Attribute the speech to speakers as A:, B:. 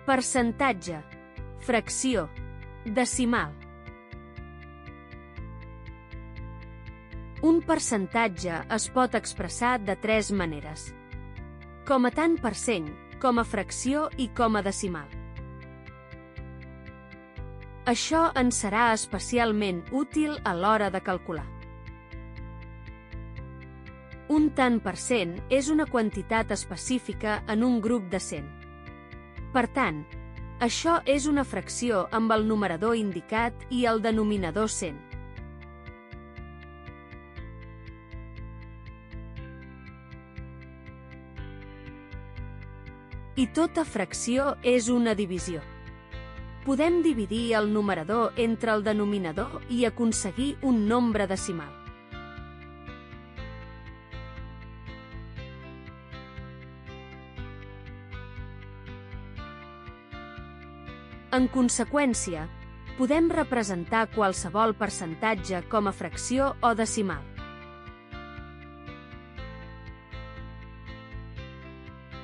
A: Percentatge, fracció, decimal. Un percentatge es pot expressar de tres maneres: com a tant per cent, com a fracció i com a decimal. Això ens serà especialment útil a l'hora de calcular. Un tant per cent és una quantitat específica en un grup de 100. Per tant, això és una fracció amb el numerador indicat i el denominador 100. I tota fracció és una divisió. Podem dividir el numerador entre el denominador i aconseguir un nombre decimal. En conseqüència, podem representar qualsevol percentatge com a fracció o decimal.